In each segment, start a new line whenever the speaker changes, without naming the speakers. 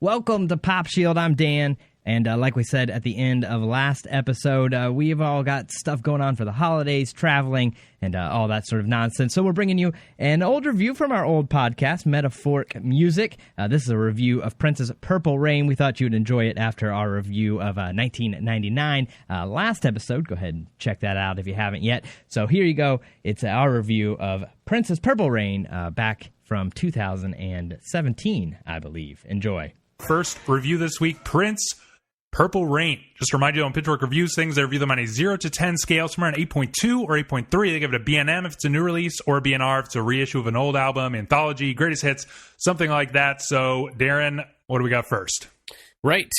Welcome to Pop Shield. I'm Dan, and like we said at the end of last episode, we've all got stuff going on for the holidays, traveling, and all that sort of nonsense. So we're bringing you an old review from our old podcast, Metaphoric Music. This is a review of Prince's Purple Rain. We thought you'd enjoy it after our review of 1999 last episode. Go ahead and check that out if you haven't yet. So here you go. It's our review of Prince's Purple Rain back from 2017, I believe. Enjoy.
First review this week, Prince, Purple Rain. Just to remind you, on Pitchfork Reviews things, they review them on a 0 to 10 scale, somewhere on 8.2 or 8.3. They give it a BNM if it's a new release, or a BNR if it's a reissue of an old album, anthology, greatest hits, something like that. So, Darren, what do we got first?
Right.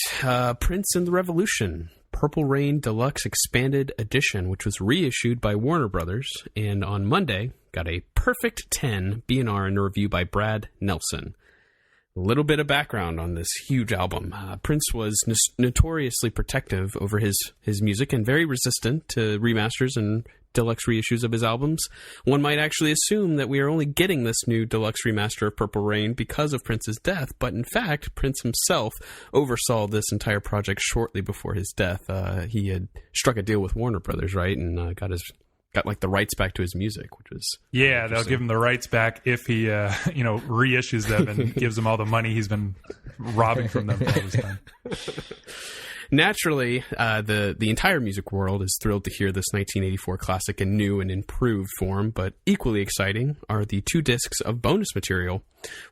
Prince and the Revolution, Purple Rain Deluxe Expanded Edition, which was reissued by Warner Brothers, and on Monday got a perfect 10 BNR in a review by Brad Nelson. A little bit of background on this huge album. Prince was notoriously protective over his music and very resistant to remasters and deluxe reissues of his albums. One might actually assume that we are only getting this new deluxe remaster of Purple Rain because of Prince's death, but in fact, Prince himself oversaw this entire project shortly before his death. He had struck a deal with Warner Brothers, right, and got like the rights back to his music, which was
they'll give him the rights back if he reissues them and gives them all the money he's been robbing from them all this time.
Naturally, the entire music world is thrilled to hear this 1984 classic in new and improved form, but equally exciting are the 2 discs of bonus material.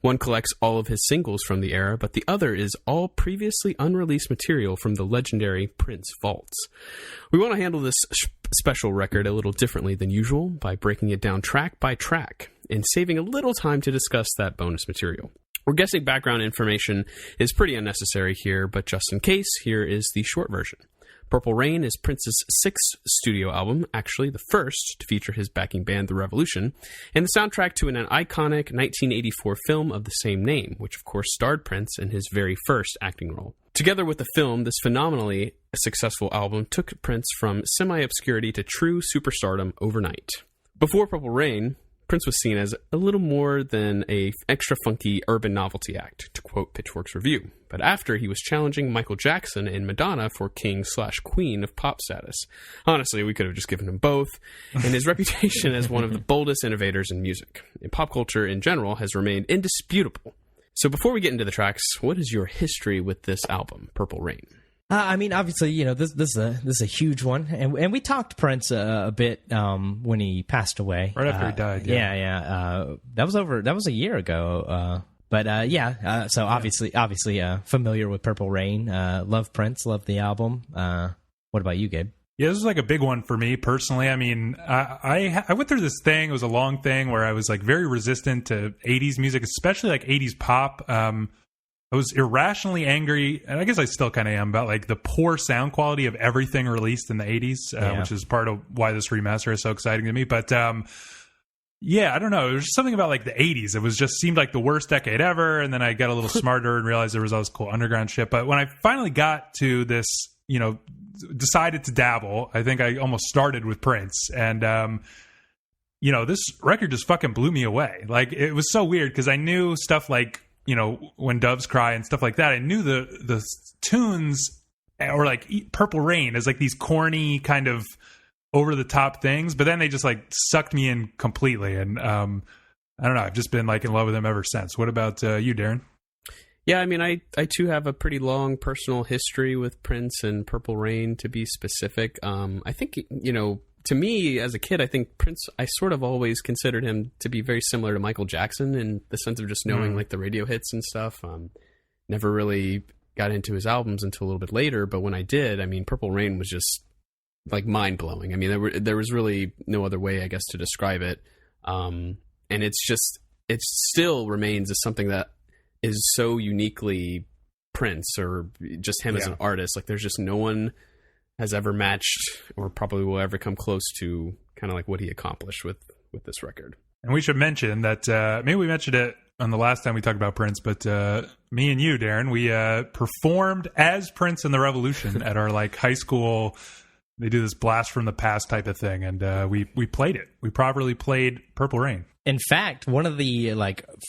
One collects all of his singles from the era, but the other is all previously unreleased material from the legendary Prince vaults. We want to handle this special record a little differently than usual by breaking it down track by track and saving a little time to discuss that bonus material. We're guessing background information is pretty unnecessary here, but just in case, here is the short version. Purple Rain is Prince's 6th studio album, actually the first to feature his backing band, The Revolution, and the soundtrack to an iconic 1984 film of the same name, which of course starred Prince in his very first acting role. Together with the film, this phenomenally successful album took Prince from semi-obscurity to true superstardom overnight. Before Purple Rain, Prince was seen as a little more than a extra funky urban novelty act, to quote Pitchfork's review. But after, he was challenging Michael Jackson and Madonna for king/queen of pop status. Honestly, we could have just given him both. And his reputation as one of the boldest innovators in music and pop culture in general has remained indisputable. So before we get into the tracks, what is your history with this album, Purple Rain?
I mean, obviously, this is a huge one, and we talked Prince a bit when he passed away,
right after he died.
That was a year ago. So obviously, familiar with Purple Rain. Love Prince, love the album. What about you, Gabe?
Yeah, this was like a big one for me personally. I mean, I went through this thing. It was a long thing where I was like very resistant to 80s music, especially like 80s pop. I was irrationally angry, and I guess I still kind of am, about like the poor sound quality of everything released in the 80s, which is part of why this remaster is so exciting to me. But I don't know. There was just something about like the 80s. It was just seemed like the worst decade ever, and then I got a little smarter and realized there was all this cool underground shit. But when I finally got to this, decided to dabble, I think I almost started with Prince, and this record just fucking blew me away. Like, it was so weird because I knew stuff like, When Doves Cry and stuff like that. I knew the tunes, or like Purple Rain, as like these corny kind of over the top things, but then they just like sucked me in completely. And I don't know, I've just been like in love with them ever since. What about you, Darren?
Yeah, I mean, I too have a pretty long personal history with Prince and Purple Rain, to be specific. I think, to me, as a kid, I think Prince, I sort of always considered him to be very similar to Michael Jackson in the sense of just knowing like the radio hits and stuff. Never really got into his albums until a little bit later, but when I did, I mean, Purple Rain was just like mind-blowing. I mean, there was really no other way, I guess, to describe it. And it still remains as something that is so uniquely Prince, or just him as an artist. Like, there's just no one has ever matched, or probably will ever come close to, kind of like what he accomplished with this record.
And we should mention that, maybe we mentioned it on the last time we talked about Prince, but me and you, Darren, we performed as Prince and the Revolution at our like high school They do this blast from the past type of thing, and we played it. We properly played Purple Rain.
In fact, one of the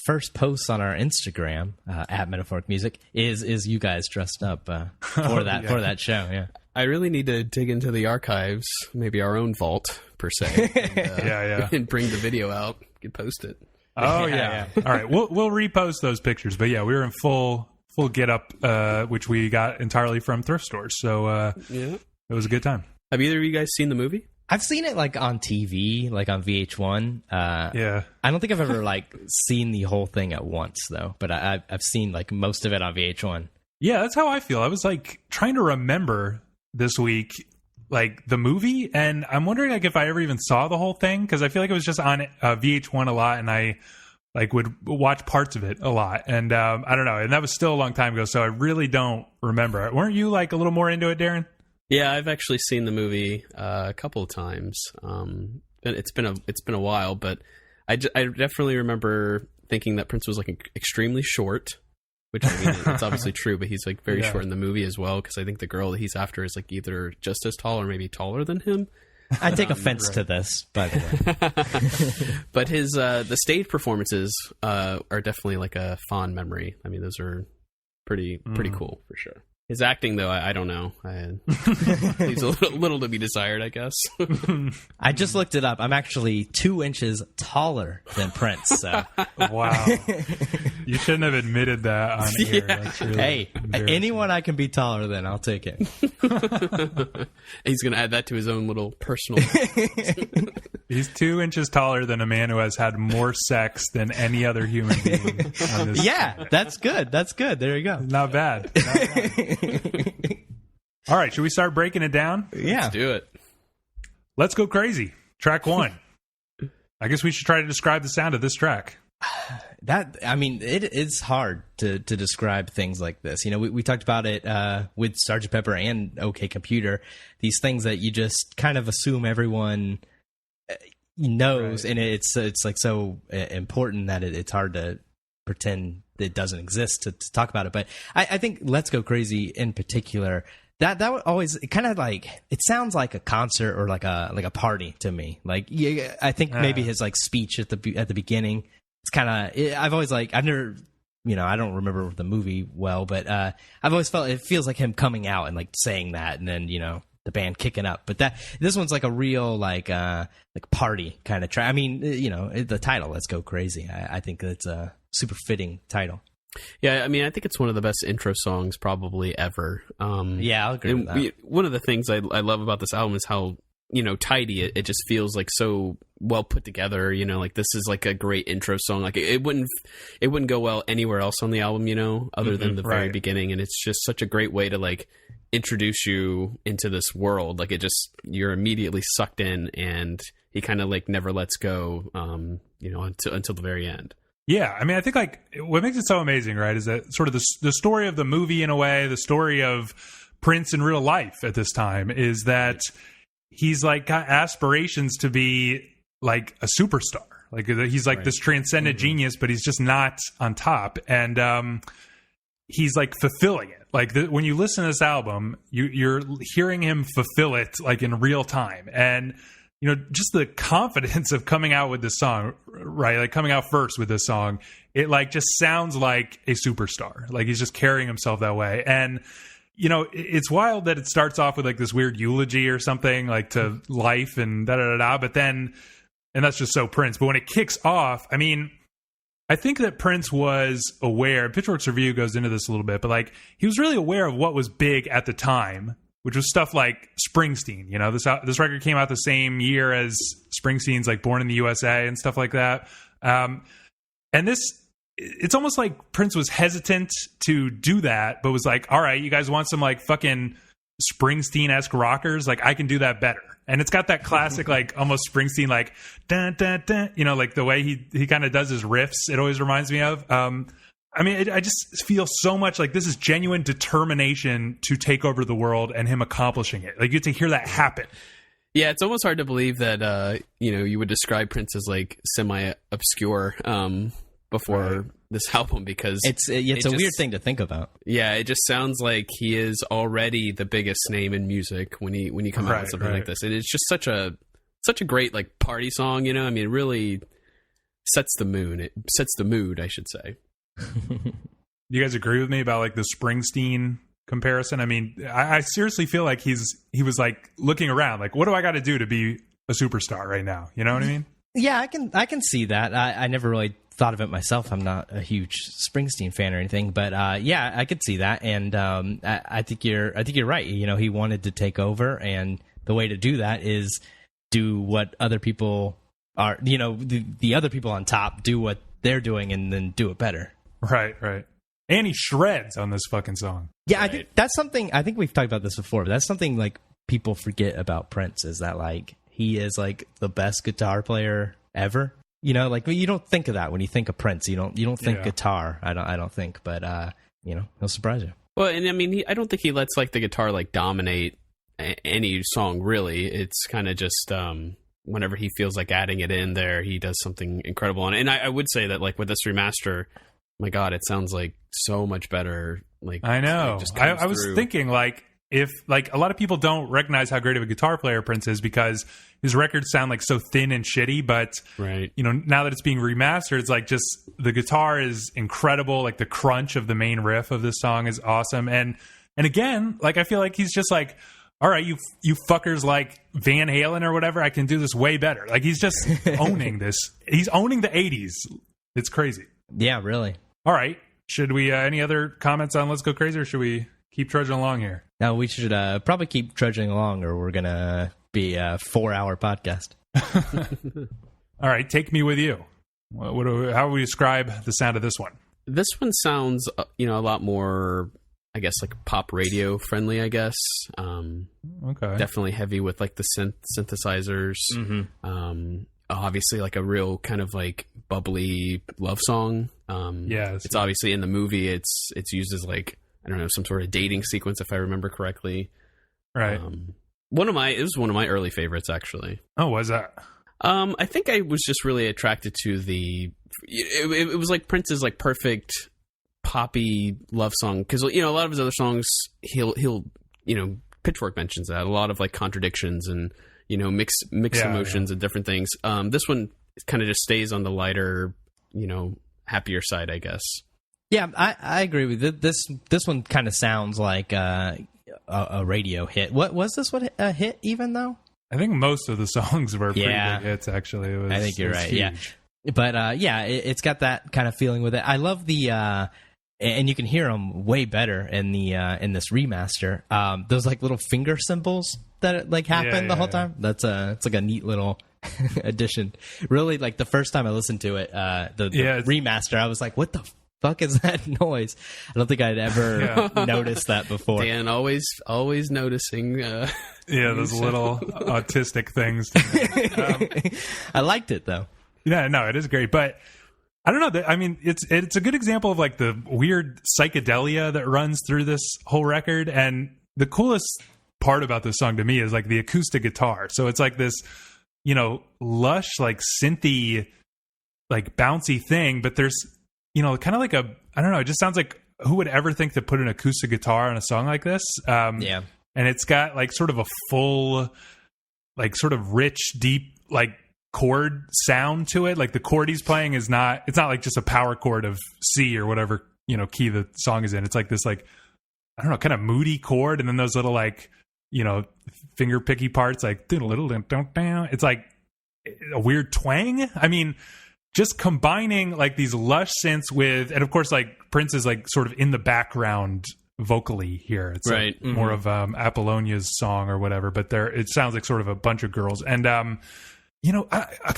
first posts on our Instagram at Metaphoric Music is you guys dressed up for that show. Yeah,
I really need to dig into the archives, maybe our own vault per se, and, and bring the video out. You can post it.
Oh yeah. All right, we'll repost those pictures. But yeah, we were in full get up, which we got entirely from thrift stores. So it was a good time.
Have either of you guys seen the movie?
I've seen it on TV, on VH1.
Yeah.
I don't think I've ever seen the whole thing at once though, but I've seen most of it on VH1.
Yeah, that's how I feel. I was trying to remember this week the movie, and I'm wondering if I ever even saw the whole thing, because I feel like it was just on VH1 a lot, and I would watch parts of it a lot, and I don't know, and that was still a long time ago, so I really don't remember. Weren't you a little more into it, Darren?
Yeah, I've actually seen the movie a couple of times. It's been a while, but I definitely remember thinking that Prince was extremely short, which it's obviously true, but he's very short in the movie as well, because I think the girl that he's after is either just as tall or maybe taller than him.
I take offense to this, by the
way. But his the stage performances are definitely a fond memory. I mean, those are pretty cool for sure. His acting, though, I don't know. Leaves a little to be desired, I guess.
I just looked it up. I'm actually 2 inches taller than Prince. So.
Wow. You shouldn't have admitted that on air. That's really
anyone I can be taller than, I'll take it.
He's going to add that to his own little personal...
He's 2 inches taller than a man who has had more sex than any other human being on this.
Yeah, that's good. That's good. There you go.
Not bad. All right, should we start breaking it down?
Yeah.
Let's do it.
Let's Go Crazy. Track 1. I guess we should try to describe the sound of this track.
It's hard to describe things like this. We talked about it with Sgt. Pepper and OK Computer. These things that you just kind of assume everyone knows, right. And it's so important that it's hard to pretend it doesn't exist to talk about it. But I think Let's Go Crazy in particular, that would always kind of it sounds like a concert or like a party to me. I think maybe his speech at the beginning, it's kind of, I've always I've never, I don't remember the movie well, but I've always felt it feels like him coming out and saying that, and then the band kicking up. But this one's a real party kind of track. I mean, the title "Let's Go Crazy." I think it's a super fitting title.
Yeah, I mean, I think it's one of the best intro songs probably ever.
Yeah, I'll agree with that.
One of the things I love about this album is how tidy it just feels, so well put together. This is a great intro song. It wouldn't go well anywhere else on the album, other than the very beginning. And it's just such a great way to introduce you into this world. You're immediately sucked in, and he kind of never lets go, until the very end.
Yeah, I mean, I think what makes it so amazing, right, is that sort of the story of the movie, in a way, the story of Prince in real life at this time, is that he's got aspirations to be a superstar. He's this transcendent genius, but he's just not on top, and he's fulfilling it. When you listen to this album, you're hearing him fulfill it in real time, and just the confidence of coming out with this song, right? Coming out first with this song, it just sounds like a superstar. He's just carrying himself that way. And, it's wild that it starts off with this weird eulogy or something to life and da-da-da-da. But then, and that's just so Prince. But when it kicks off, I mean, I think that Prince was aware, Pitchfork's review goes into this a little bit, but he was really aware of what was big at the time, which was stuff like Springsteen. This record came out the same year as Springsteen's Born in the USA and stuff like that. And it's almost like Prince was hesitant to do that, but was all right, you guys want some fucking Springsteen-esque rockers? I can do that better. And it's got that classic, almost Springsteen, dun, dun, dun, the way he kind of does his riffs. It always reminds me of. I mean, I just feel so much this is genuine determination to take over the world and him accomplishing it. You get to hear that happen.
Yeah, it's almost hard to believe that, you would describe Prince as semi-obscure. before this album because
It's a weird thing to think about.
Yeah, it just sounds like he is already the biggest name in music when you come out with something like this. And it's just such a great like party song, you know? I mean, it really sets the mood. It sets the mood, I should say.
You guys agree with me about like the Springsteen comparison? I mean, I seriously feel like he was like looking around, like, what do I got to do to be a superstar right now? You know what I mean?
Yeah, I can see that. I never really thought of it myself. I'm not a huge Springsteen fan or anything, but yeah, I could see that. And I think you're right. You know, he wanted to take over, and the way to do that is do what other people are. You know, the other people on top do what they're doing, and then do it better.
Right. And he shreds on this fucking song.
Yeah, I think that's something. I think we've talked about this before, but that's something like people forget about Prince is that like he is like the best guitar player ever. You know, like you don't think of that when you think of Prince. You don't think guitar. I don't think, but you know, he'll surprise you.
Well, and I mean, I don't think he lets like the guitar like dominate any song really. It's kind of just whenever he feels like adding it in there, he does something incredible. And I would say that like with this remaster, my God, it sounds like so much better. Like
I know. I was thinking like if like a lot of people don't recognize how great of a guitar player Prince is because his records sound like so thin and shitty, but you know, now that it's being remastered, it's like just the guitar is incredible. Like the crunch of the main riff of this song is awesome. And again, like I feel like he's just like, all right, you fuckers like Van Halen or whatever, I can do this way better. Like he's just owning this. He's owning the 80s. It's crazy.
Yeah, really.
All right. Should we, any other comments on Let's Go Crazy, or should we keep trudging along here?
No, we should probably keep trudging along, or we're going to be a 4-hour podcast.
All right, take me with you. How would we describe the sound of this one?
This one sounds, you know, a lot more, I guess, like pop radio friendly, I guess.
Okay.
Definitely heavy with like the synthesizers. Mm-hmm. Obviously, like a real kind of like bubbly love song. It's obviously in the movie. It's used as like, I don't know, some sort of dating sequence, if I remember correctly.
Right.
It was one of my early favorites, actually.
Oh, was that?
I think I was just really attracted to it was like Prince's like perfect poppy love song, because you know a lot of his other songs he'll you know, Pitchfork mentions that a lot of like contradictions and you know mixed emotions and different things. This one kind of just stays on the lighter, you know, happier side, I guess.
Yeah, I agree with it. This one kind of sounds like a radio hit. What was this one a hit even though?
I think most of the songs were pretty big hits. Actually,
I think you're right.
Huge.
Yeah, but it's got that kind of feeling with it. I love the and you can hear them way better in the in this remaster. Those like little finger symbols that like happen the whole time. That's it's like a neat little addition. Really, like the first time I listened to it, the remaster, I was like, what the fuck is that noise? I don't think I'd ever noticed that before.
Dan always noticing.
Those little autistic things.
I liked it though.
Yeah, no, it is great, but I don't know. I mean, it's a good example of like the weird psychedelia that runs through this whole record, and the coolest part about this song to me is like the acoustic guitar. So it's like this, you know, lush, like synthy, like bouncy thing, but there's, you know, kind of like I don't know, it just sounds like who would ever think to put an acoustic guitar on a song like this? And it's got like sort of a full, like sort of rich, deep, like chord sound to it. Like the chord he's playing it's not like just a power chord of C or whatever, you know, key the song is in. It's like this, like, I don't know, kind of moody chord. And then those little like, you know, finger picky parts, like, it's like a weird twang. I mean, just combining like these lush synths with, and of course, like Prince is like sort of in the background vocally here. It's
right.
Like more of Apollonia's song or whatever, but it sounds like sort of a bunch of girls. And, you know,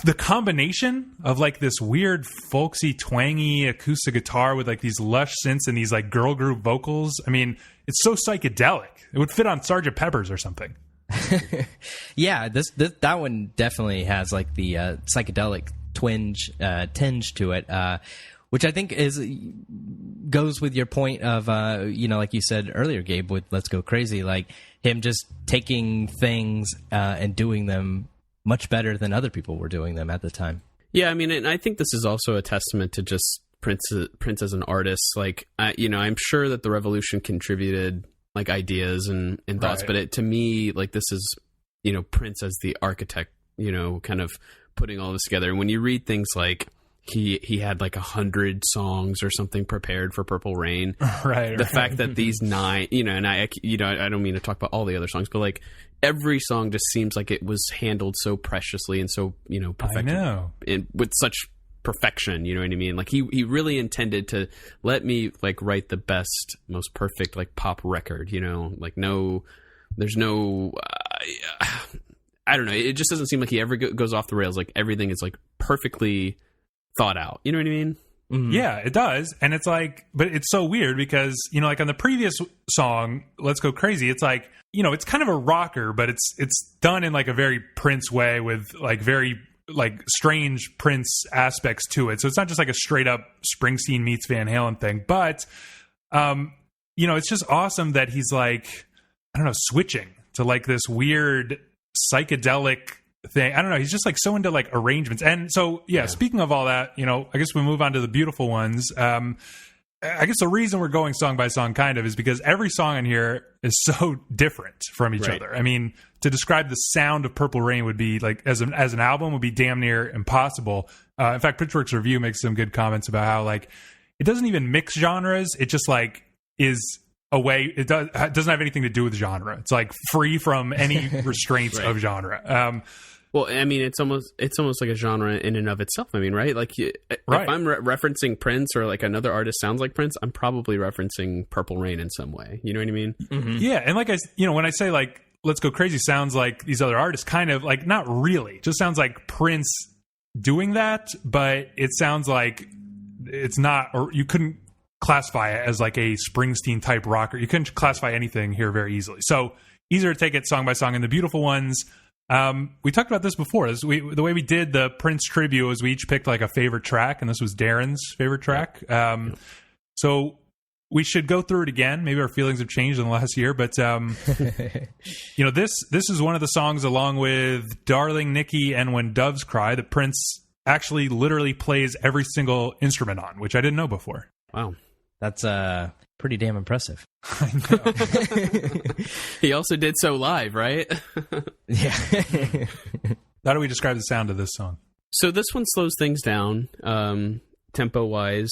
the combination of like this weird folksy, twangy acoustic guitar with like these lush synths and these like girl group vocals. I mean, it's so psychedelic. It would fit on Sgt. Pepper's or something.
Yeah, that one definitely has like the psychedelic tinge to it, which I think goes with your point of you know, like you said earlier, Gabe, with Let's Go Crazy, like him just taking things and doing them much better than other people were doing them at the time.
Yeah, I mean, and I think this is also a testament to just Prince as an artist. Like, I'm sure that the Revolution contributed like ideas and thoughts, but to me, like, this is, Prince as the architect, kind of putting all this together. And when you read things like he had like 100 songs or something prepared for Purple Rain, the fact that these 9, and I don't mean to talk about all the other songs, but like every song just seems like it was handled so preciously and so, perfected.
I know.
And with such perfection, you know what I mean? Like he really intended to let me like write the best, most perfect like pop record, like there's no I don't know, it just doesn't seem like he ever goes off the rails. Like everything is like perfectly thought out, you know what I mean?
Mm-hmm. Yeah, it does. And it's like, but it's so weird because, like on the previous song, Let's Go Crazy, it's like, it's kind of a rocker, but it's done in like a very Prince way with like very like strange Prince aspects to it. So it's not just like a straight up Springsteen meets Van Halen thing, but it's just awesome that he's like, I don't know, switching to like this weird psychedelic thing. I don't know. He's just like so into like arrangements. And so, speaking of all that, I guess we move on to the beautiful ones. I guess the reason we're going song by song kind of is because every song in here is so different from each other. I mean, to describe the sound of Purple Rain would be like as an album would be damn near impossible. In fact, Pitchfork's review makes some good comments about how like it doesn't even mix genres. It just like is a way. It doesn't have anything to do with genre. It's like free from any restraints of genre.
Well, I mean, it's almost like a genre in and of itself. I mean, right? Like, if I'm referencing Prince or like another artist sounds like Prince, I'm probably referencing Purple Rain in some way. You know what I mean?
Mm-hmm. Yeah, and like when I say like Let's Go Crazy sounds like these other artists, kind of like not really. It just sounds like Prince doing that, but it sounds like it's not, or you couldn't classify it as like a Springsteen type rocker. You couldn't classify anything here very easily. So easier to take it song by song. And the beautiful ones. We talked about this before. The way we did the Prince tribute was we each picked like a favorite track, and this was Darren's favorite track. So we should go through it again. Maybe our feelings have changed in the last year, but this is one of the songs along with Darling Nikki and When Doves Cry that Prince actually literally plays every single instrument on, which I didn't know before.
Wow.
That's pretty damn impressive.
I know.
He also did so live, right?
Yeah.
How do we describe the sound of this song?
So this one slows things down, tempo-wise.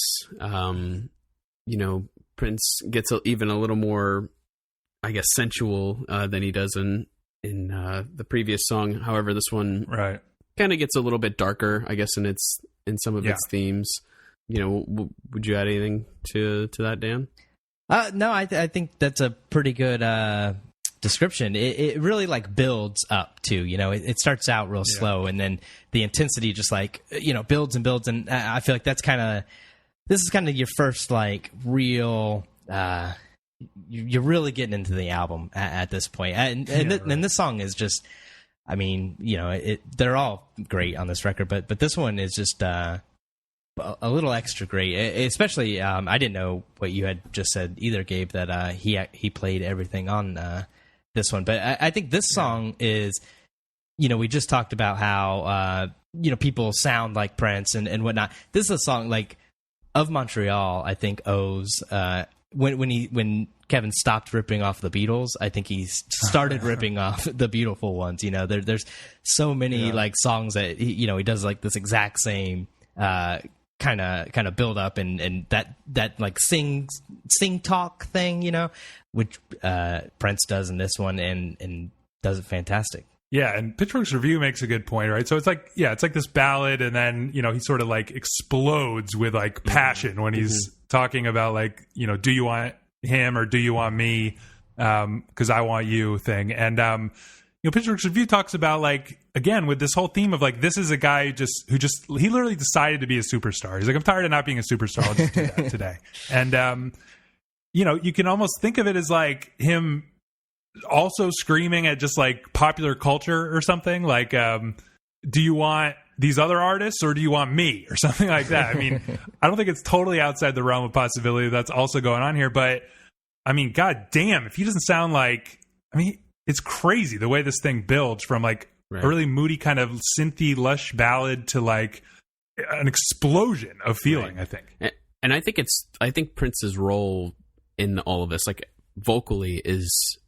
Prince gets even a little more, I guess, sensual than he does in the previous song. However, this one kind of gets a little bit darker, I guess, in some of its themes. Would you add anything to that, Dan?
No, I think that's a pretty good description. It really like builds up too. It starts out real slow, and then the intensity just like builds and builds. And I feel like this is kind of your first like real. You're really getting into the album at this point, and this song is just. I mean, they're all great on this record, but this one is just. A little extra great, especially. I didn't know what you had just said either, Gabe. That he played everything on this one, but I think this song is. We just talked about how people sound like Prince and whatnot. This is a song like of Montreal. I think owes when Kevin stopped ripping off the Beatles. I think he started ripping off the Beautiful Ones. There's so many like songs that he does like this exact same. Kind of build up and that like sing talk thing, which Prince does in this one and does it fantastic.
Yeah, and Pitchfork's review makes a good point, right? So it's like this ballad, and then he sort of like explodes with like passion when he's talking about like do you want him or do you want me? Because I want you thing, and Pitchfork's review talks about like again with this whole theme of like this is a guy who he literally decided to be a superstar. He's like, I'm tired of not being a superstar. I'll just do that today. And you can almost think of it as like him also screaming at just like popular culture or something like, do you want these other artists or do you want me or something like that? I mean, I don't think it's totally outside the realm of possibility that's also going on here, but I mean, god damn, if he doesn't sound like, it's crazy the way this thing builds from like a really moody kind of synthy lush ballad to like an explosion of feeling, I think.
And I think Prince's role in all of this, like vocally, is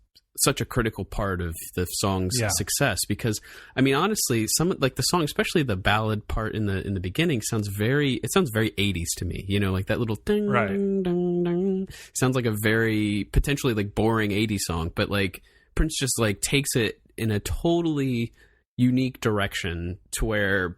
such a critical part of the song's success, because I mean, honestly, some like the song, especially the ballad part in the beginning, sounds very 80s to me, you know, like that little ding, ding, ding, ding, sounds like a very potentially like boring 80s song, but like Prince just like takes it in a totally unique direction to where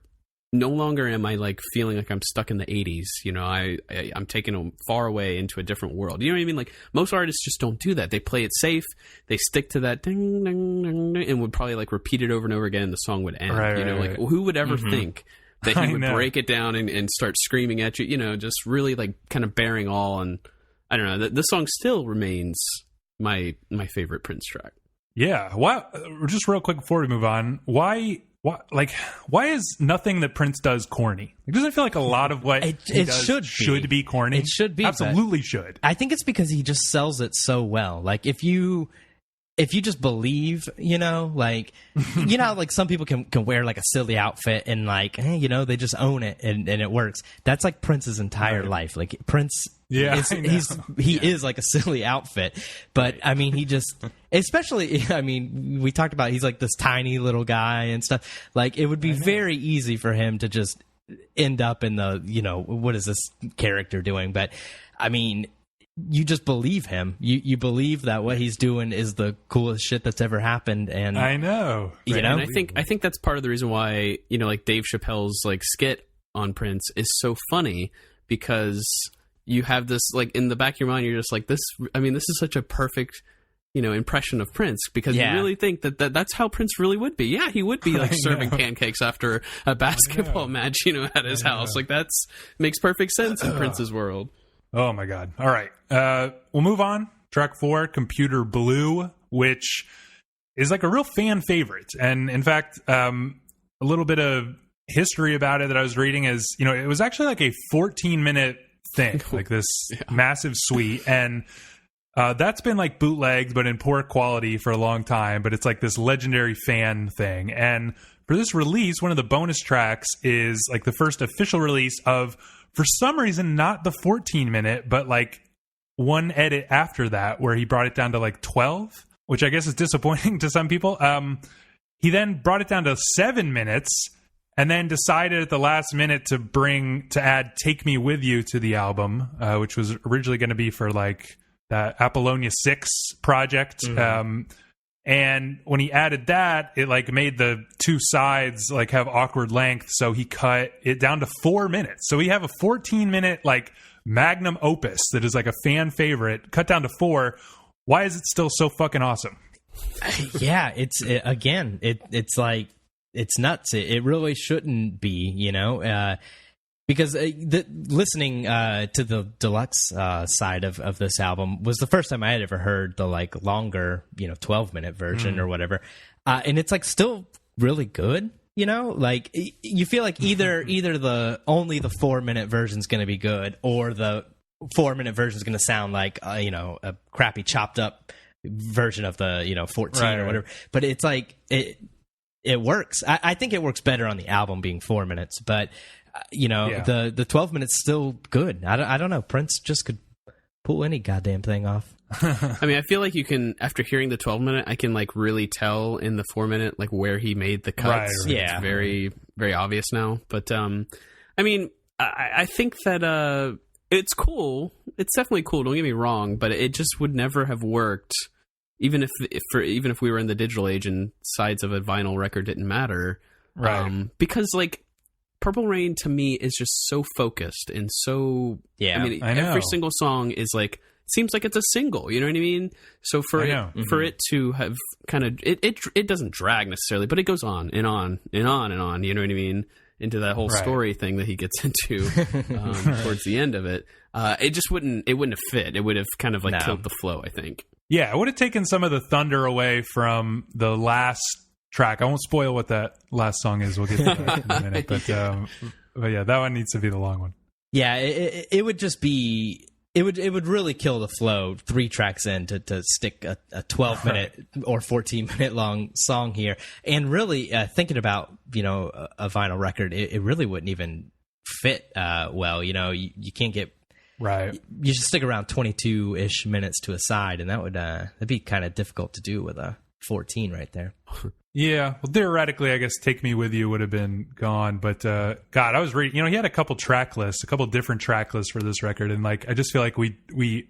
no longer am I like feeling like I'm stuck in the 80s. You know, I'm taken far away into a different world. You know what I mean? Like most artists just don't do that. They play it safe. They stick to that ding, ding, ding, ding, and would probably like repeat it over and over again, and the song would end. Like who would ever think that he would break it down and start screaming at you? You know, just really like kind of bearing all. And I don't know. The song still remains my favorite Prince track.
Yeah. Why? Just real quick before we move on, why is nothing that Prince does corny? Like, doesn't it feel like a lot of what he does should be corny?
It should be.
Absolutely should.
I think it's because he just sells it so well. Like if you just believe, you know, like, you know, like some people can wear like a silly outfit and like, hey, you know, they just own it and it works. That's like Prince's entire life. Like Prince, he is like a silly outfit, but I mean, he just, especially, I mean, we talked about, he's like this tiny little guy and stuff. Like it would be very easy for him to just end up in the, you know, what is this character doing? But I mean, you just believe him. You believe that what he's doing is the coolest shit that's ever happened. And
I know,
you know,
and I think that's part of the reason why, you know, like Dave Chappelle's like skit on Prince is so funny, because you have this like in the back of your mind, you're just like, this. I mean, this is such a perfect, you know, impression of Prince, because you really think that's how Prince really would be. Yeah, he would be like serving pancakes after a basketball match, you know, at his house. Like that's makes perfect sense in Prince's world.
Oh my God. All right. We'll move on. Track 4, Computer Blue, which is like a real fan favorite. And in fact, a little bit of history about it that I was reading is, you know, it was actually like a 14-minute thing, like this massive suite. And that's been like bootlegged, but in poor quality for a long time. But it's like this legendary fan thing. And for this release, one of the bonus tracks is like the first official release of, for some reason, not the 14-minute, but like one edit after that where he brought it down to like 12, which I guess is disappointing to some people. He then brought it down to 7 minutes and then decided at the last minute to add Take Me With You to the album, which was originally going to be for like that Apollonia 6 project. And when he added that, it like made the two sides like have awkward length. So he cut it down to 4 minutes. So we have a 14-minute like magnum opus that is like a fan favorite cut down to 4. Why is it still so fucking awesome?
Yeah, it's like, it's nuts. It really shouldn't be, you know, because listening to the deluxe side of this album was the first time I had ever heard the like longer, you know, 12-minute version or whatever, and it's like still really good. You know, like you feel like either only the 4-minute version is going to be good, or the 4-minute version is going to sound like you know, a crappy chopped up version of the, you know, 14 or whatever. But it's like it works. I think it works better on the album being 4 minutes, but you know, the 12 minutes still good. I don't know. Prince just could pull any goddamn thing off.
I mean, I feel like you can, after hearing the 12-minute, I can like really tell in the 4-minute like where he made the cuts.
Right.
Yeah, it's very, very obvious now. But I mean, I think that it's cool. It's definitely cool. Don't get me wrong, but it just would never have worked, even if we were in the digital age and sides of a vinyl record didn't matter.
Right.
Because like Purple Rain to me is just so focused and so.
Yeah,
I mean, every single song is like, seems like it's a single, you know what I mean? So for it to have kind of it doesn't drag necessarily, but it goes on and on and on and on, you know what I mean, into that whole story thing that he gets into towards the end of it. It just wouldn't have fit. It would have kind of like killed the flow, I think.
Yeah, it would have taken some of the thunder away from the last track. I won't spoil what that last song is. We'll get to that in a minute, but yeah, that one needs to be the long one.
Yeah, it would just be. It would really kill the flow 3 tracks in to stick a 12-minute or 14-minute long song here. And really, thinking about, you know, a vinyl record, it really wouldn't even fit well. You know, you can't get
Right.
you should stick around 22-ish minutes to a side, and that'd be kind of difficult to do with a 14 right there.
Yeah, well, theoretically, I guess "Take Me With You" would have been gone, but God, I was reading. He had a couple different track lists for this record, and like I just feel like we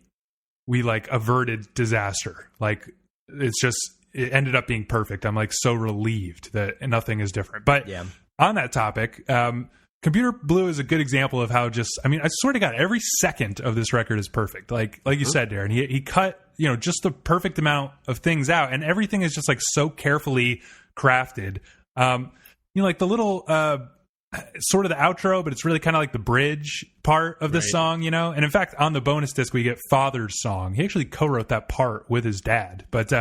like averted disaster. Like it ended up being perfect. I'm like so relieved that nothing is different. But
Yeah.
On that topic, Computer Blue is a good example of how I swear to God, every second of this record is perfect. Like you said, Darren, he cut, just the perfect amount of things out, and everything is just like so carefully crafted. Like the little, sort of the outro, but it's really kind of like the bridge part of the song, And in fact, on the bonus disc, we get Father's Song. He actually co-wrote that part with his dad, but,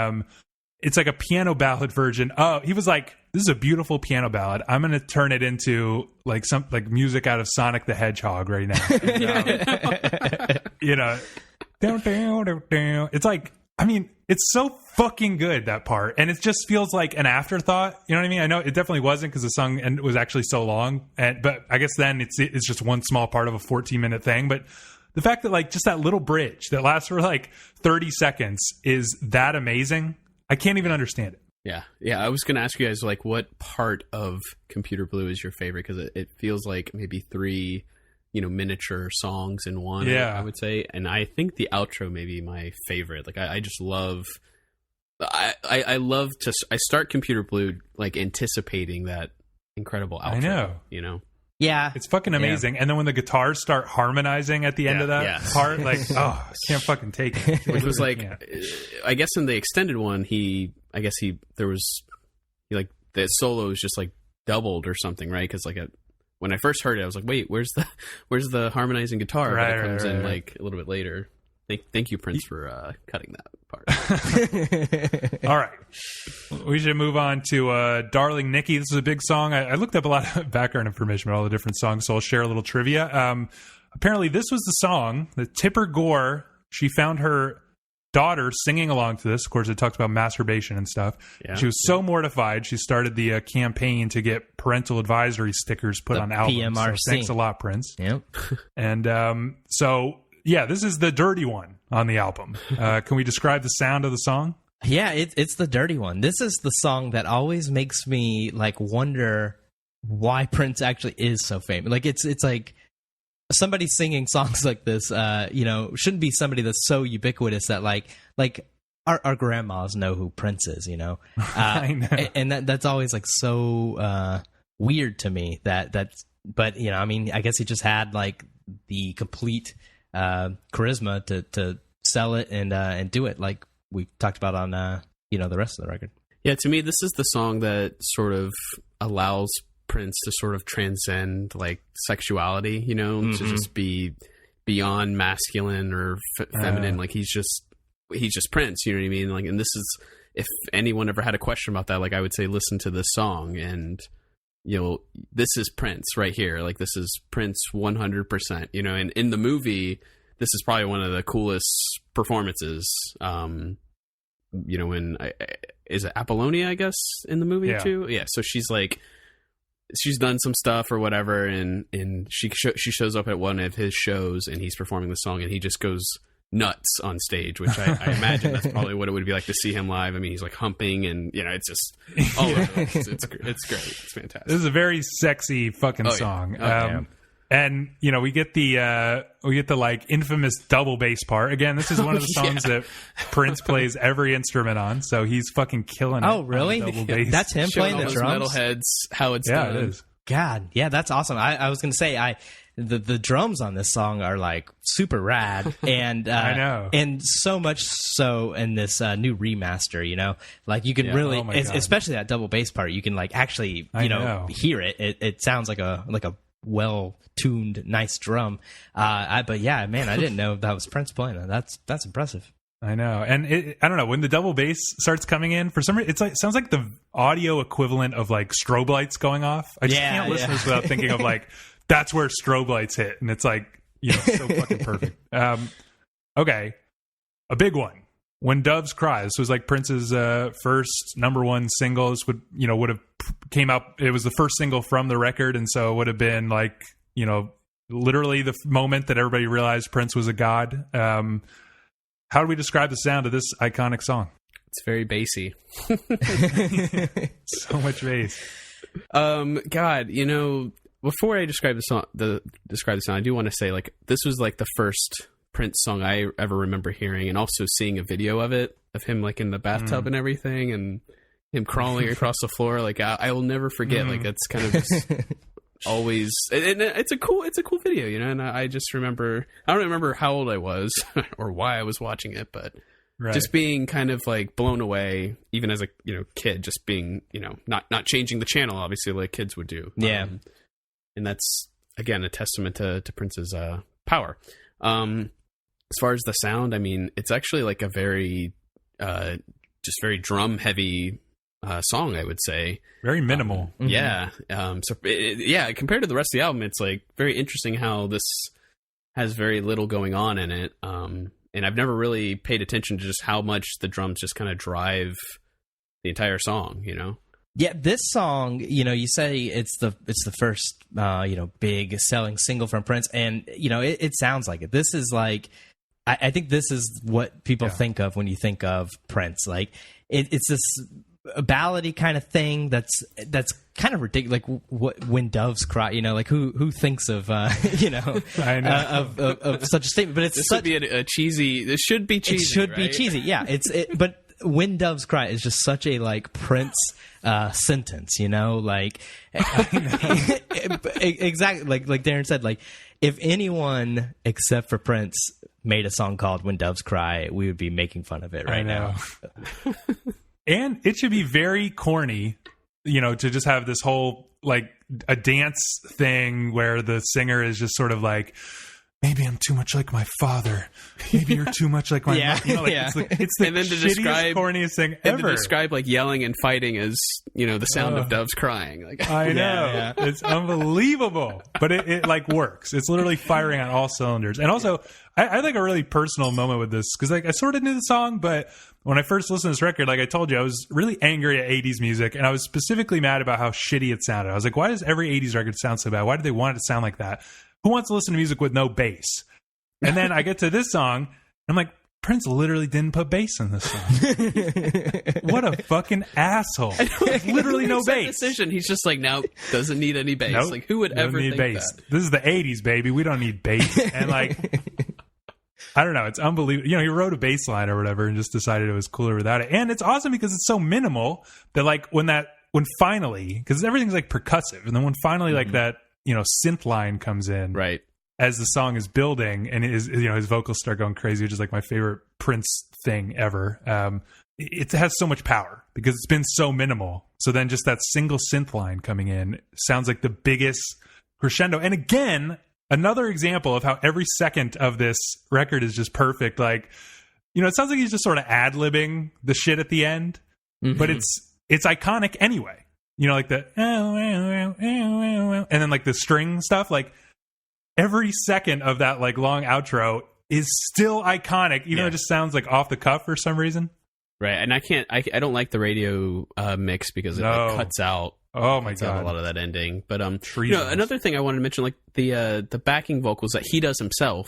it's like a piano ballad version. Oh, he was like, this is a beautiful piano ballad. I'm going to turn it into like some like music out of Sonic the Hedgehog right now. And, it's like, it's so fucking good, that part. And it just feels like an afterthought. You know what I mean? I know it definitely wasn't because the song was actually so long. But I guess then it's just one small part of a 14-minute thing. But the fact that like just that little bridge that lasts for like 30 seconds is that amazing. I can't even understand it.
Yeah. I was going to ask you guys, like, what part of Computer Blue is your favorite? Because it feels like maybe 3, miniature songs in one.
Yeah,
I would say, and I think the outro may be my favorite. Like, I just love. I love to. I start Computer Blue like anticipating that incredible outro.
I know.
Yeah.
It's fucking amazing. Yeah. And then when the guitars start harmonizing at the end of that part, like, I can't fucking take it.
Which was like, I guess in the extended one, the solo is just like doubled or something, right? Because like when I first heard it, I was like, wait, where's the harmonizing guitar?
Right,
but it comes in like a little bit later. Thank you, Prince, for cutting that part.
All right. We should move on to Darling Nikki. This is a big song. I looked up a lot of background information about all the different songs, so I'll share a little trivia. Apparently, this was the song that Tipper Gore, she found her daughter singing along to this. Of course, it talks about masturbation and stuff. Yeah, she was so mortified, she started the campaign to get parental advisory stickers put on albums.
PMRC.
So thanks a lot, Prince.
Yep.
And so... yeah, this is the dirty one on the album. Can we describe the sound of the song?
Yeah, it's the dirty one. This is the song that always makes me like wonder why Prince actually is so famous. Like it's like somebody singing songs like this, shouldn't be somebody that's so ubiquitous that like our grandmas know who Prince is,
I know.
And that's always like so weird to me but I guess he just had like the complete charisma to sell it and do it like we talked about on the rest of the record.
Yeah, to me, this is the song that sort of allows Prince to sort of transcend like sexuality, to just be beyond masculine or feminine. Like he's just Prince, you know what I mean? Like, and this is, if anyone ever had a question about that, like I would say, listen to this song and this is Prince right here. Like this is Prince 100%, and in the movie, this is probably one of the coolest performances. When is it Apollonia, I guess, in the movie too? Yeah. So she's done some stuff or whatever. And she shows up at one of his shows and he's performing the song and he just goes nuts on stage, which I imagine that's probably what it would be like to see him live. I mean, he's like humping and it's just it's great. It's fantastic.
This is a very sexy fucking song. And we get the like infamous double bass part again. This is one of the songs that Prince plays every instrument on, so he's fucking killing it.
Oh really?
Double bass.
That's him playing the drums.
Metalheads, how it's done.
It is.
God, yeah, that's awesome. I was gonna say the drums on this song are like super rad, and I
know,
and so much so in this new remaster. Like you can really, especially that double bass part, you can like actually hear it. It sounds like a well-tuned, nice drum. But yeah, man, I didn't know that was Prince playing that. That's impressive.
I know, and I don't know, when the double bass starts coming in, for some reason, sounds like the audio equivalent of like strobe lights going off. I just can't listen to this without thinking of like, that's where strobe lights hit, and it's like, so fucking perfect. Okay, a big one. When Doves Cry. This was like Prince's first number one single. This would have came out. It was the first single from the record, and so it would have been like literally the moment that everybody realized Prince was a god. How do we describe the sound of this iconic song?
It's very bassy.
So much bass.
God, before I describe the song, I do want to say, like, this was like the first Prince song I ever remember hearing, and also seeing a video of him like in the bathtub and everything, and him crawling across the floor. Like, I will never forget. Like, that's kind of just always, and it's a cool video, and I just remember, I don't remember how old I was or why I was watching it, but just being kind of like blown away, even as a kid, just being not changing the channel, obviously, like kids would do.
Yeah.
And that's, again, a testament to Prince's power. As far as the sound, I mean, it's actually like a very just very drum heavy song, I would say.
Very minimal.
Yeah. Compared to the rest of the album, it's like very interesting how this has very little going on in it. And I've never really paid attention to just how much the drums just kind of drive the entire song,
Yeah, this song, you say it's the first big selling single from Prince, and it sounds like it. This is like, I think this is what people think of when you think of Prince. Like, it's this ballady kind of thing that's kind of ridiculous. Like, when doves cry, like who thinks of I know. Of such a statement? But it's
this would be a cheesy. This should be cheesy.
It should be cheesy. Yeah, but when doves cry is just such a like Prince sentence, like exactly like Darren said, like if anyone except for Prince made a song called When Doves Cry, we would be making fun of it right now.
And it should be very corny, to just have this whole like a dance thing where the singer is just sort of like, maybe I'm too much like my father. Maybe you're too much like my mother. It's the shittiest, corniest thing ever.
And to describe like yelling and fighting as, the sound of doves crying. Like,
I know. It's unbelievable. But it like works. It's literally firing on all cylinders. And also, I had like a really personal moment with this, because like I sort of knew the song, but when I first listened to this record, like I told you, I was really angry at 80s music, and I was specifically mad about how shitty it sounded. I was like, why does every 80s record sound so bad? Why do they want it to sound like that? Who wants to listen to music with no bass? And then I get to this song, and I'm like, Prince literally didn't put bass in this song. What a fucking asshole. Literally no bass.
Decision. He's just like, no, doesn't need any bass.
Nope,
like, who would ever
need
think
bass?
that?
This is the 80s, baby. We don't need bass. And like, I don't know. It's unbelievable. He wrote a bass line or whatever and just decided it was cooler without it. And it's awesome because it's so minimal that like when finally, because everything's like percussive, and then when finally like that, synth line comes in,
right,
as the song is building, and his vocals start going crazy, which is like my favorite Prince thing ever. It has so much power because it's been so minimal. So then just that single synth line coming in sounds like the biggest crescendo. And again, another example of how every second of this record is just perfect. Like, it sounds like he's just sort of ad-libbing the shit at the end, but it's iconic anyway. Like the and then like the string stuff, like every second of that like long outro is still iconic, even though it just sounds like off the cuff for some reason.
Right. And I don't like the radio mix because it like, cuts out.
Oh my god,
a lot of that ending. But another thing I wanted to mention, like the backing vocals that he does himself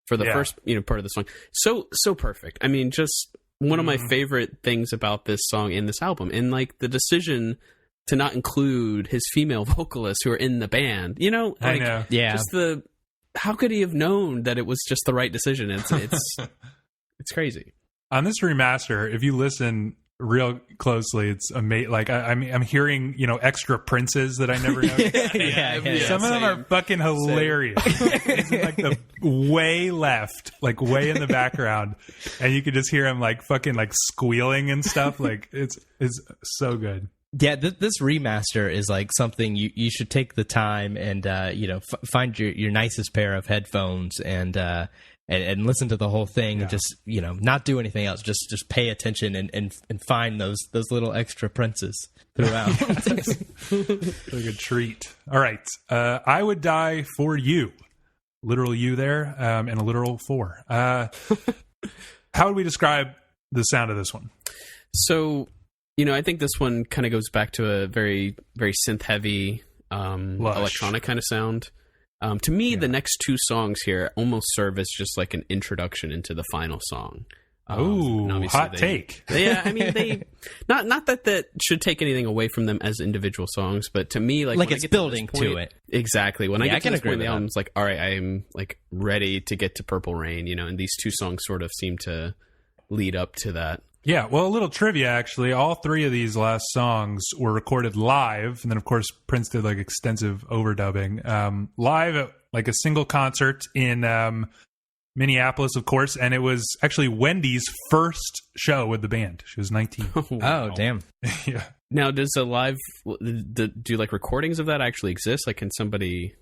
for the first part of the song, so perfect. I mean, just one of my favorite things about this song in this album, and like the decision to not include his female vocalists who are in the band. I know.
Yeah.
Just how could he have known that it was just the right decision? It's it's crazy.
On this remaster, if you listen real closely, it's amazing. Like I'm hearing extra Princes that I never noticed. Some of them are fucking hilarious. It's like the way left, like way in the background, and you could just hear him like fucking like squealing and stuff. Like it's so good.
Yeah, this remaster is like something you should take the time and find your nicest pair of headphones and listen to the whole thing and just not do anything else. Just pay attention and find those little extra Princes throughout.
Like a treat. All right, I would die for you, literal you there, and a literal for. How would we describe the sound of this one?
So. I think this one kind of goes back to a very, very synth-heavy electronic kind of sound. To me, the next two songs here almost serve as just like an introduction into the final song.
Oh, hot take.
Yeah, I mean, they not that should take anything away from them as individual songs, but to me, like
it's building to it.
Exactly. When I get to this point, the
that.
album's like, all right, I'm like ready to get to Purple Rain, and these two songs sort of seem to lead up to that.
Yeah, well, a little trivia, actually. All three of these last songs were recorded live, and then, of course, Prince did, like, extensive overdubbing. Live at, like, a single concert in Minneapolis, of course, and it was actually Wendy's first show with the band. She was 19.
Oh, damn.
Yeah.
Now, does a live... do, like, recordings of that actually exist? Like, can somebody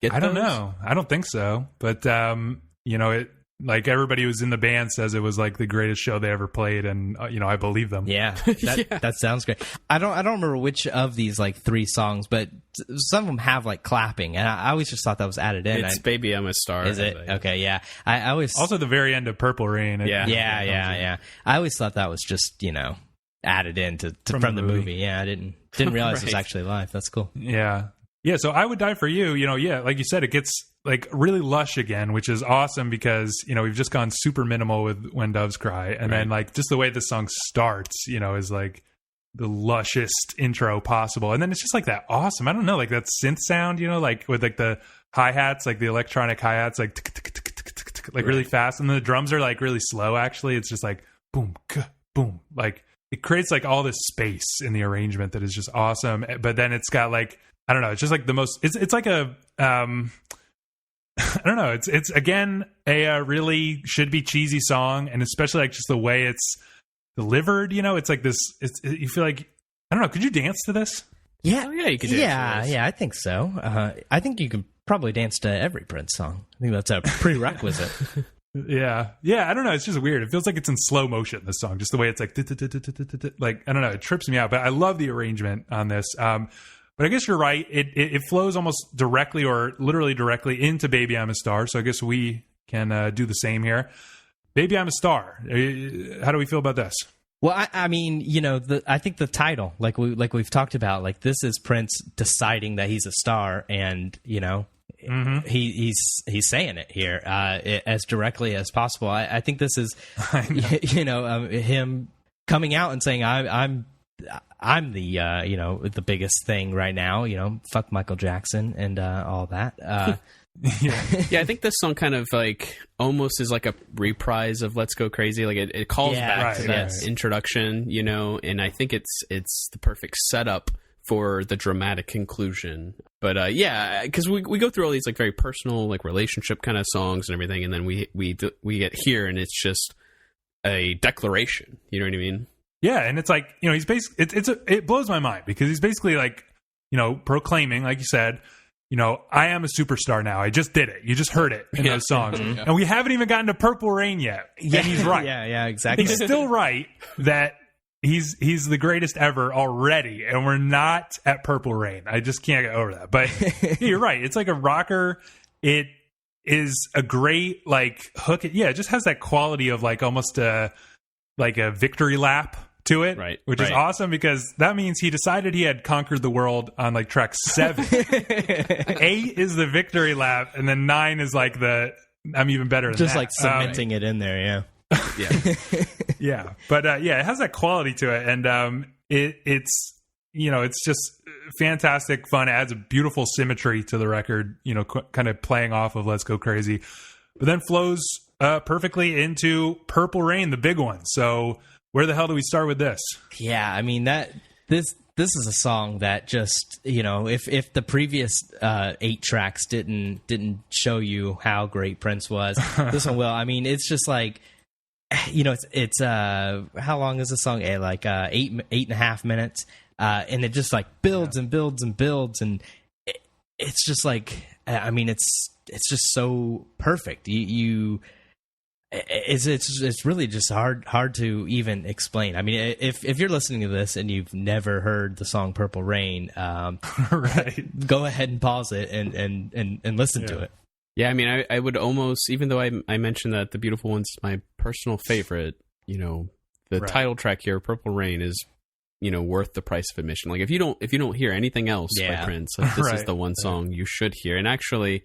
get those?
I don't know. I don't think so. But, it... Like, everybody who's in the band says it was, like, the greatest show they ever played, and, I believe them.
Yeah, that sounds great. I don't remember which of these, like, three songs, but some of them have, like, clapping, and I always just thought that was added in.
It's Baby I'm a Star.
Is it? Okay, yeah. I always...
Also, the very end of Purple Rain.
Yeah. I always thought that was just, added in from the movie. Yeah, I didn't realize it was actually live. That's cool.
Yeah. Yeah, so I Would Die For You, like you said, it gets like really lush again, which is awesome because, we've just gone super minimal with When Doves Cry. And then like just the way the song starts, is like the lushest intro possible. And then it's just like that awesome, I don't know, like that synth sound, like with like the hi-hats, like the electronic hi-hats, like like really fast. And then the drums are like really slow, actually. It's just like boom, boom. Like it creates like all this space in the arrangement that is just awesome. But then it's got like, I don't know. It's just like the most. It's like a. I don't know. It's again a really should be cheesy song, and especially like just the way it's delivered. It's like this. You feel like I don't know. Could you dance to this?
Yeah,
you could. Dance to this.
I think so. I think you could probably dance to every Prince song. I think that's a prerequisite.
Yeah. I don't know. It's just weird. It feels like it's in slow motion. This song, just the way it's like I don't know. It trips me out. But I love the arrangement on this. But I guess you're right. It flows almost directly or literally directly into Baby I'm a Star. So I guess we can do the same here. Baby I'm a Star. How do we feel about this?
Well, I mean, I think the title, like we've talked about, like this is Prince deciding that he's a star, and he's saying it here as directly as possible. I think this is, him coming out and saying I'm the the biggest thing right now. Fuck Michael Jackson and all that.
Yeah, I think this song kind of like almost is like a reprise of Let's Go Crazy. Like it calls back to that introduction, and I think it's the perfect setup for the dramatic conclusion. But because we go through all these like very personal like relationship kind of songs and everything, and then we get here and it's just a declaration. You know what I mean?
Yeah, and it's like, he's basically it blows my mind because he's basically like, proclaiming, like you said, I am a superstar now. I just did it. You just heard it in those songs. And we haven't even gotten to Purple Rain yet. Yeah. And he's right.
Yeah, exactly.
He's still right that he's the greatest ever already, and we're not at Purple Rain. I just can't get over that. But you're right. It's like a rocker. It is a great like hook. Yeah, it just has that quality of like almost like a victory lap to it, which is awesome because that means he decided he had conquered the world on like track 7. 8 is the victory lap, and then 9 is like the I'm even better than
just
that.
Like cementing it in there.
Yeah. But it has that quality to it, and it's it's just fantastic fun. It adds a beautiful symmetry to the record, kind of playing off of Let's Go Crazy, but then flows perfectly into Purple Rain, the big one. So where the hell do we start with this?
Yeah, I mean this is a song that just if the previous 8 tracks didn't show you how great Prince was, this one will. I mean, it's just like it's how long is the song? Like 8.5 minutes, and it just like builds and builds and builds, and it's just like I mean it's just so perfect. It's really just hard to even explain. I mean, if you're listening to this and you've never heard the song Purple Rain, go ahead and pause it and listen to it.
Yeah, I mean, I would almost, even though I mentioned that The Beautiful One's my personal favorite, the title track here, Purple Rain, is worth the price of admission. Like if you don't hear anything else by Prince, like this is the one song you should hear. And actually,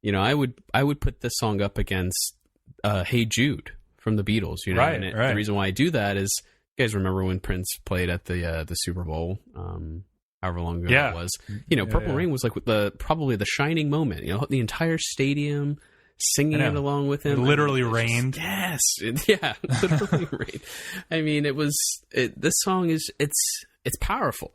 I would put this song up against Hey Jude from the Beatles. The reason why I do that is, you guys remember when Prince played at the Super Bowl, however long ago that was. Purple Rain was like probably the shining moment. The entire stadium singing it along with him.
It literally rained.
Yes, literally rained. I mean, this song it's powerful.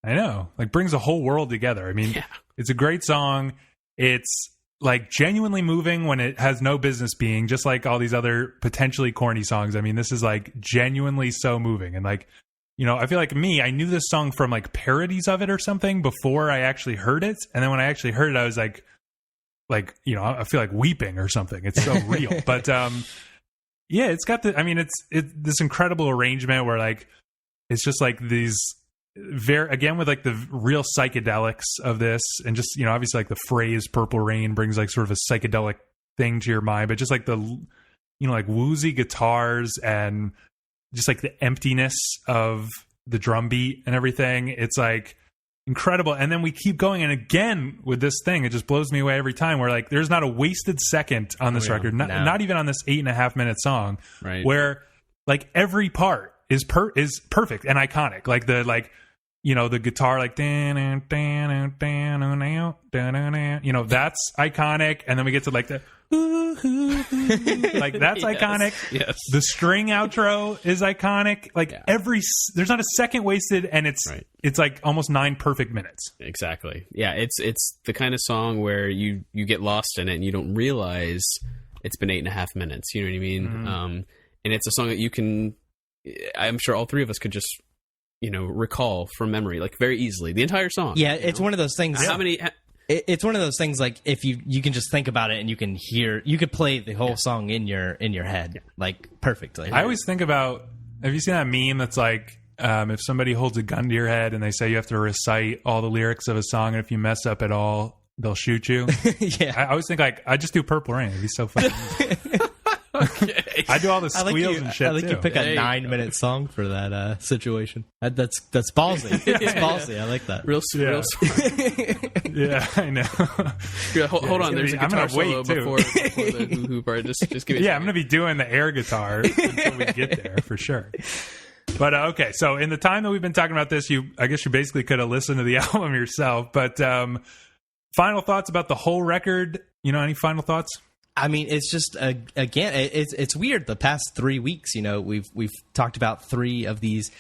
I know, like brings a whole world together. I mean, it's a great song. It's like genuinely moving when it has no business being, just like all these other potentially corny songs. I mean, this is like genuinely so moving. And like, I feel like I knew this song from like parodies of it or something before I actually heard it. And then when I actually heard it, I was like, I feel like weeping or something. It's so real. But it's got it's this incredible arrangement where like, it's just like these again with like the real psychedelics of this, and just obviously like the phrase Purple Rain brings like sort of a psychedelic thing to your mind, but just like the like woozy guitars and just like the emptiness of the drum beat and everything, it's like incredible. And then we keep going, and again with this thing, it just blows me away every time, where like there's not a wasted second on this record, not even on this 8.5 minute song, where like every part is perfect and iconic. Like the the guitar, like that's iconic, and then we get to like the like that's iconic.
Yes.
The string outro is iconic. Like there's not a second wasted, and it's like almost 9 perfect minutes.
Exactly. Yeah, it's the kind of song where you get lost in it and you don't realize it's been 8.5 minutes. You know what I mean?
Mm-hmm.
And it's a song that I'm sure all three of us could just recall from memory, like very easily, the entire song.
Yeah, it's one of those things.
How many?
It's one of those things, like if you can just think about it and you could play the whole song in your head, like perfectly.
I always think about, have you seen that meme that's like, if somebody holds a gun to your head and they say you have to recite all the lyrics of a song, and if you mess up at all, they'll shoot you.
Yeah.
I always think like, I just do Purple Rain. It'd be so funny.
Okay.
I do all the squeals and shit.
I think
too.
you pick a 9-minute song for that situation. That's ballsy. It's ballsy. I like that.
Real smart.
Yeah, I know.
Yeah, hold on. There's a guitar solo before the hoo-hoo part. Just give me a
I'm going to be doing the air guitar until we get there for sure. But okay, so in the time that we've been talking about this, I guess you basically could have listened to the album yourself. But final thoughts about the whole record? Any final thoughts?
I mean, it's just again, it's weird. The past 3 weeks, we've talked about 3 of these,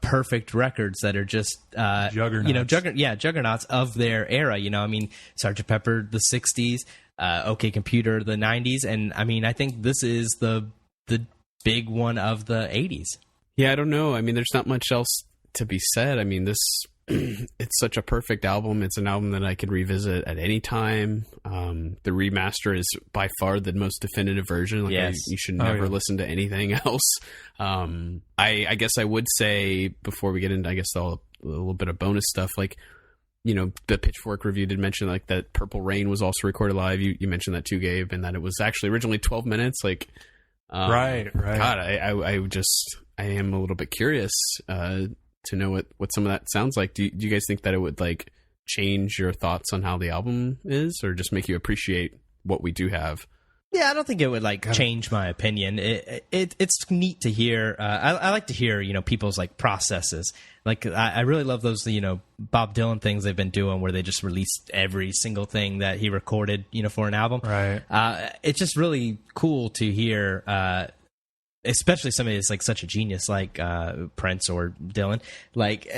perfect records that are just
juggernauts.
Juggernauts of their era. I mean, Sgt. Pepper, the '60s, OK Computer, the '90s, and I mean, I think this is the big one of the '80s.
Yeah, I don't know. I mean, there's not much else to be said. I mean, this. It's such a perfect album. It's an album that I could revisit at any time. The remaster is by far the most definitive version. Like you should never listen to anything else. I guess I would say, before we get into, a little bit of bonus stuff, like, the Pitchfork review did mention like that Purple Rain was also recorded live. You mentioned that too, Gabe, and that it was actually originally 12 minutes. Like,
right.
God, I am a little bit curious to know what some of that sounds like. Do you guys think that it would like change your thoughts on how the album is, or just make you appreciate what we do have?
Yeah, I don't think it would like change my opinion. It's neat to hear. I like to hear people's like processes. Like I really love those Bob Dylan things they've been doing, where they just released every single thing that he recorded for an album.
Right.
It's just really cool to hear. Especially somebody that's like such a genius like Prince or Dylan. Like,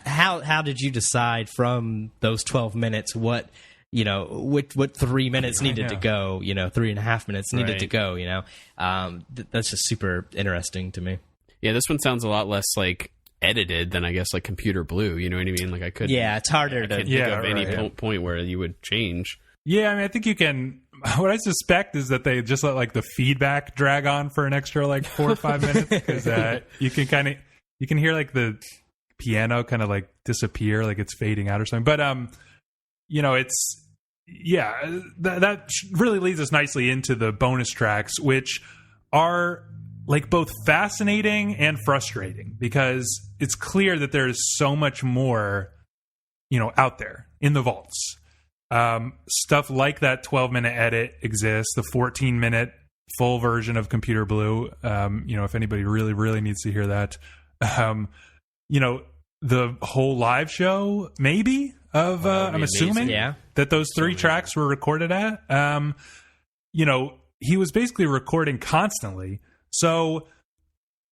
how did you decide from those 12 minutes what 3 minutes needed to go, 3.5 minutes needed to go, that's just super interesting to me.
Yeah, this one sounds a lot less like edited than I guess like Computer Blue, you know what I mean? Like I could.
Yeah, it's harder to
think of any point where you would change.
Yeah, I mean, I think you can. What I suspect is that they just let like the feedback drag on for an extra like 4 or 5 minutes, because you can hear like the piano kind of like disappear, like it's fading out or something. But it's that really leads us nicely into the bonus tracks, which are like both fascinating and frustrating because it's clear that there's so much more, out there in the vaults. Stuff like that 12-minute edit exists, the 14-minute full version of Computer Blue. If anybody really, really needs to hear that, the whole live show, maybe of I'm assuming that those 3 tracks were recorded at. He was basically recording constantly. So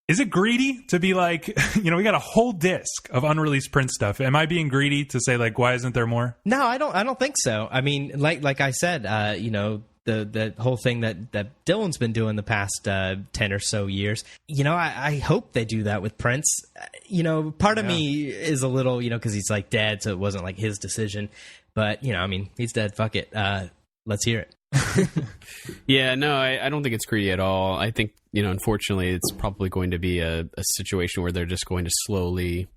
is it greedy to be like, we got a whole disc of unreleased Prince stuff? Am I being greedy to say, like, why isn't there more?
No, I don't think so. I mean, like I said, the whole thing that Dylan's been doing the past 10 or so years, I hope they do that with Prince. Part of me is a little, because he's like dead, so it wasn't like his decision. But, he's dead. Fuck it. Let's hear it.
Yeah, no, I don't think it's greedy at all. I think, unfortunately, it's probably going to be a situation where they're just going to slowly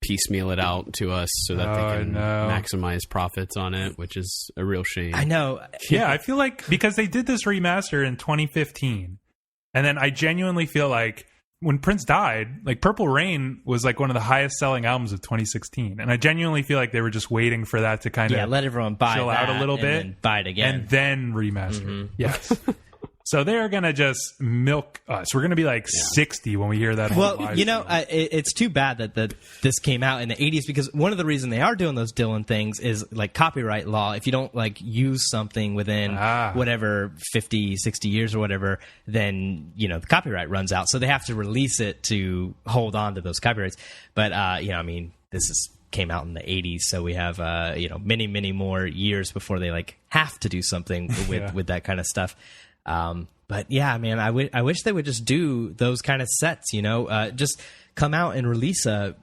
piecemeal it out to us so that they can maximize profits on it, which is a real shame.
I know.
Yeah, I feel like because they did this remaster in 2015, and then I genuinely feel like when Prince died, like Purple Rain was like one of the highest selling albums of 2016, and I genuinely feel like they were just waiting for that to kind of
let everyone buy
chill out a little bit,
and buy it again,
and then remaster. Yes. So they're going to just milk us. We're going to be like 60 when we hear that.
Well, it's too bad that this came out in the 80s, because one of the reasons they are doing those Dylan things is like copyright law. If you don't like use something within whatever 50, 60 years or whatever, then, the copyright runs out. So they have to release it to hold on to those copyrights. But, this came out in the 80s, so we have, many, many more years before they like have to do something with that kind of stuff. But yeah, man, I wish they would just do those kind of sets, just come out and release a,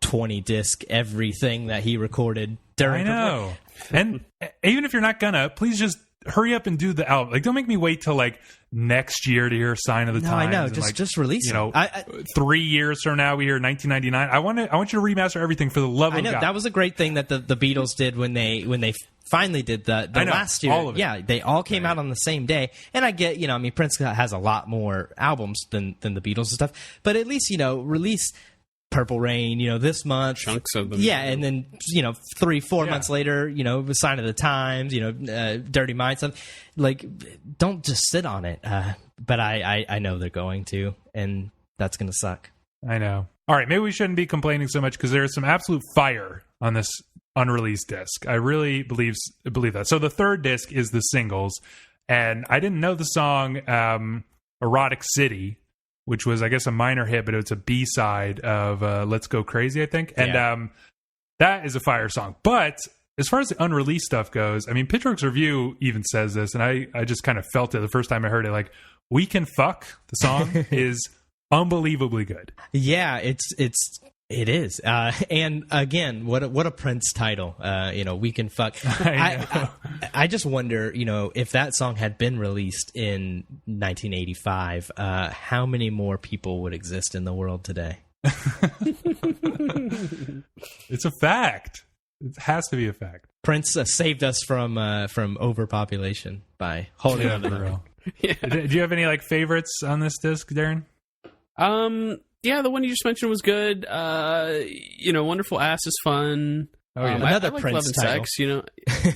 20 disc everything that he recorded during.
I know. And even if you're not gonna, please just hurry up and do the album. Like, don't make me wait till like next year to hear Sign of the Times.
I know. Just release it.
3 years from now, we hear 1999. I want you to remaster everything for the love of God. I know
that was a great thing that the Beatles did when they finally did the last year.
All of it.
Yeah, they all came out on the same day. And I get, Prince has a lot more albums than the Beatles and stuff. But at least, release Purple Rain, this month.
Chunks of them.
Yeah, and then, 3-4 months later, Sign of the Times, Dirty Mind, stuff. Like, don't just sit on it. But I know they're going to, and that's going to suck.
I know. All right, maybe we shouldn't be complaining so much because there is some absolute fire on this unreleased disc. I really believe that. So the third disc is the singles, and I didn't know the song Erotic City, which was, I guess, a minor hit, but it's a B-side of Let's Go Crazy, I think. And that is a fire song. But as far as the unreleased stuff goes, I mean, Pitchfork's review even says this, and I just kind of felt it the first time I heard it. Like, We Can Fuck, the song, is unbelievably good.
Yeah, it is. And again, what a Prince title. We Can Fuck. I just wonder, if that song had been released in 1985, how many more people would exist in the world today?
It's a fact. It has to be a fact.
Prince saved us from overpopulation by holding on to the
Yeah. Do you have any like favorites on this disc, Darren?
Yeah, the one you just mentioned was good. Wonderful Ass is fun.
Oh, yeah. Another
I like
Prince
Love and
title.
Sex,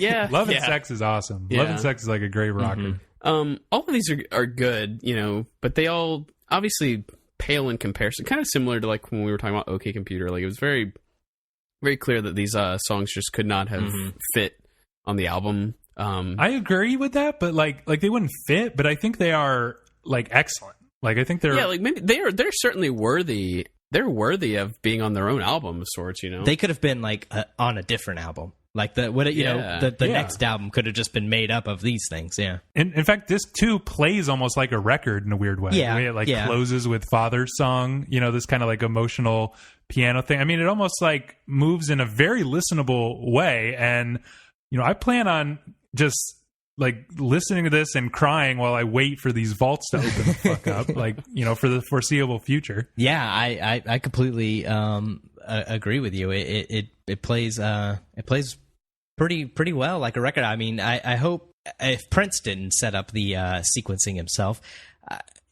Yeah.
Love and Sex is awesome.
Yeah.
Love and Sex is like a great rocker.
Mm-hmm. All of these are good, but they all obviously pale in comparison. Kind of similar to like when we were talking about OK Computer. Like, it was very, very clear that these songs just could not have fit on the album.
I agree with that, but like they wouldn't fit. But I think they are like excellent. Like, I think they're
maybe they're certainly worthy. They're worthy of being on their own album of sorts.
They could have been like on a different album. Like the next album could have just been made up of these things. Yeah.
In fact, disc 2 plays almost like a record in a weird way.
Yeah.
The way it closes with Father's Song. This kind of like emotional piano thing. I mean, it almost like moves in a very listenable way. And I plan on just like listening to this and crying while I wait for these vaults to open the fuck up, like, for the foreseeable future.
Yeah, I completely agree with you. It plays pretty well like a record. I mean, I hope if Prince didn't set up the sequencing himself,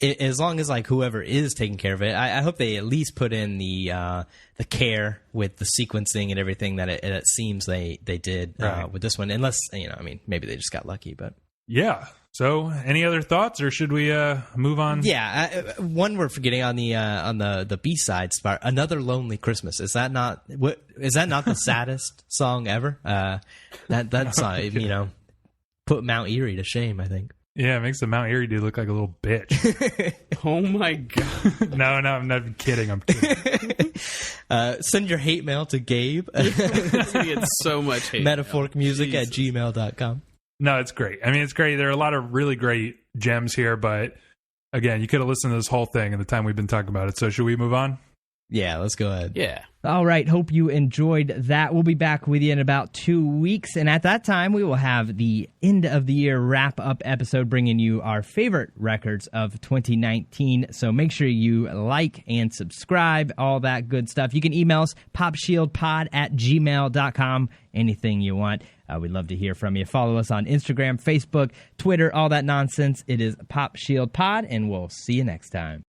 as long as like whoever is taking care of it, I hope they at least put in the care with the sequencing and everything that it seems they did with this one. Unless I mean, maybe they just got lucky, but
yeah. So, any other thoughts, or should we move on?
Yeah, one we're forgetting on the B-side spot, "Another Lonely Christmas." Is that not the saddest song ever? That song, put Mount Erie to shame, I think.
Yeah, it makes the Mount Erie dude look like a little bitch.
Oh my god!
No, I'm not kidding. I'm kidding.
Send your hate mail to Gabe.
It's so much hate.
Metaphoricmusic@gmail.com.
No, it's great. I mean, it's great. There are a lot of really great gems here, but again, you could have listened to this whole thing in the time we've been talking about it. So should we move on?
Yeah, let's go ahead.
Yeah.
All right. Hope you enjoyed that. We'll be back with you in about 2 weeks. And at that time, we will have the end of the year wrap up episode bringing you our favorite records of 2019. So make sure you like and subscribe, all that good stuff. You can email us, popshieldpod@gmail.com. Anything you want. We'd love to hear from you. Follow us on Instagram, Facebook, Twitter, all that nonsense. It is Pop Shield Pod, and we'll see you next time.